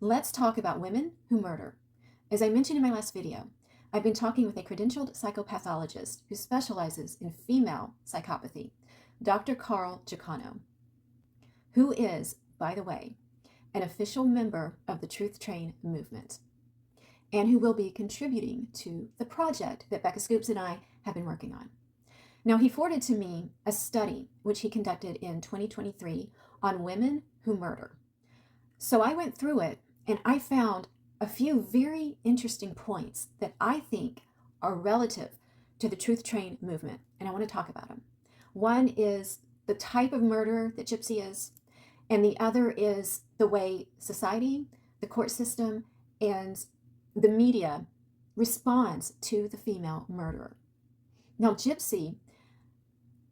Let's talk about women who murder. As I mentioned in my last video, I've been talking with a credentialed psychopathologist who specializes in female psychopathy, Dr. Carl Giaccano, who is, by the way, an official member of the Truth Train movement, and who will be contributing to the project that Becca Scoops and I have been working on. Now, he forwarded to me a study which he conducted in 2023 on women who murder. So I went through it and I found a few very interesting points that I think are relative to the Truth Train movement, and I want to talk about them. One is the type of murderer that Gypsy is, and the other is the way society, the court system, and the media responds to the female murderer. Now, Gypsy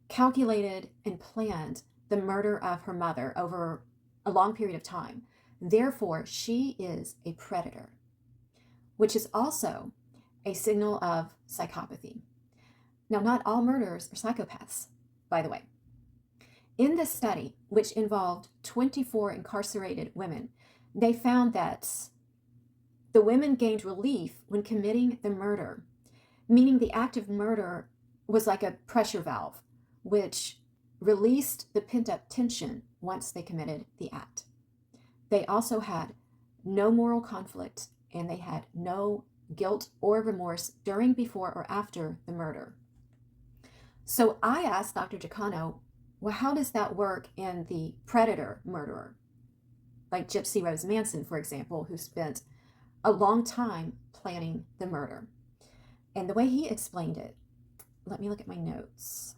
calculated and planned the murder of her mother over a long period of time. Therefore, she is a predator, which is also a signal of psychopathy. Now, not all murderers are psychopaths, by the way. In this study, which involved 24 incarcerated women, they found that the women gained relief when committing the murder, meaning the act of murder was like a pressure valve, which released the pent-up tension once they committed the act. They also had no moral conflict, and they had no guilt or remorse during, before, or after the murder. So I asked Dr. Giaccano, well, how does that work in the predator murderer? Like Gypsy Rose Manson, for example, who spent a long time planning the murder. And the way he explained it, let me look at my notes.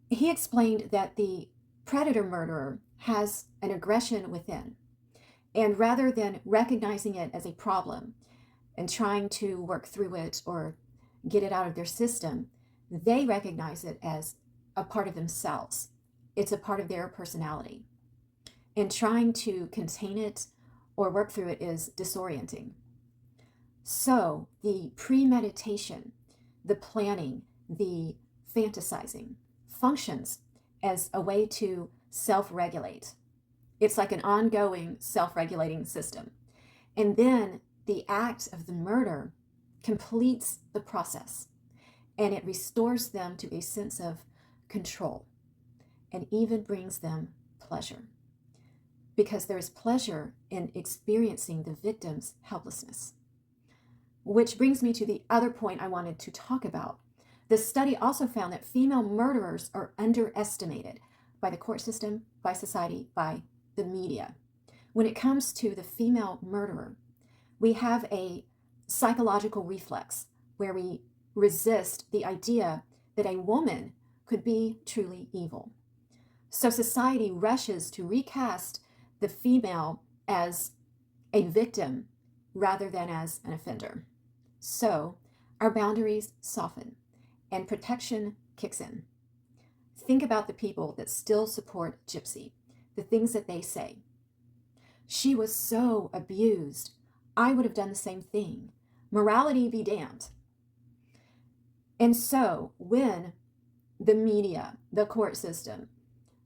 He explained that the predator murderer has an aggression within. And rather than recognizing it as a problem and trying to work through it or get it out of their system, they recognize it as a part of themselves. It's a part of their personality. And trying to contain it or work through it is disorienting. So the premeditation, the planning, the fantasizing functions as a way to self-regulate. It's like an ongoing self-regulating system. And then the act of the murder completes the process, and it restores them to a sense of control and even brings them pleasure, because there is pleasure in experiencing the victim's helplessness. Which brings me to the other point I wanted to talk about. The study also found that female murderers are underestimated by the court system, by society, by the media. When it comes to the female murderer, we have a psychological reflex where we resist the idea that a woman could be truly evil. So society rushes to recast the female as a victim rather than as an offender. So our boundaries soften and protection kicks in. Think about the people that still support Gypsy, the things that they say. She was so abused. I would have done the same thing. Morality be damned. And so when the media, the court system,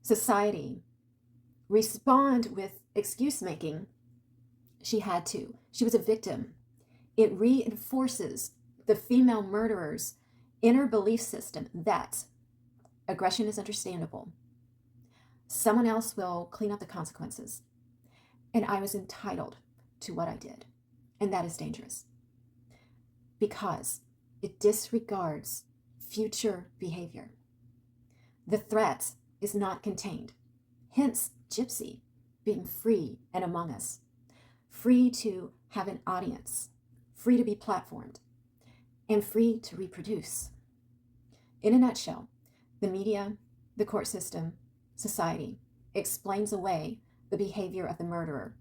society respond with excuse making, she had to. She was a victim. It reinforces the female murderer's inner belief system that aggression is understandable. Someone else will clean up the consequences. And I was entitled to what I did. And that is dangerous, because it disregards future behavior. The threat is not contained. Hence, Gypsy being free and among us, free to have an audience, free to be platformed, and free to reproduce. In a nutshell, the media, the court system, society explains away the behavior of the murderer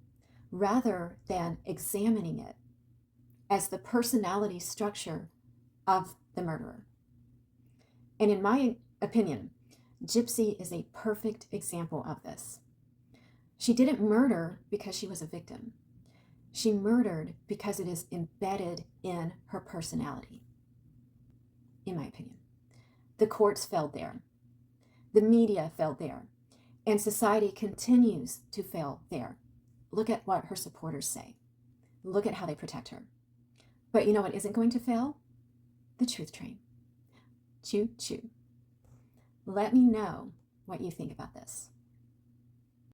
rather than examining it as the personality structure of the murderer. And in my opinion, Gypsy is a perfect example of this. She didn't murder because she was a victim. She murdered because it is embedded in her personality, in my opinion. The courts failed there. The media failed there. And society continues to fail there look at what her supporters say. Look at how they protect her. But you know what isn't going to fail? The truth train. Choo choo. Let me know what you think about this.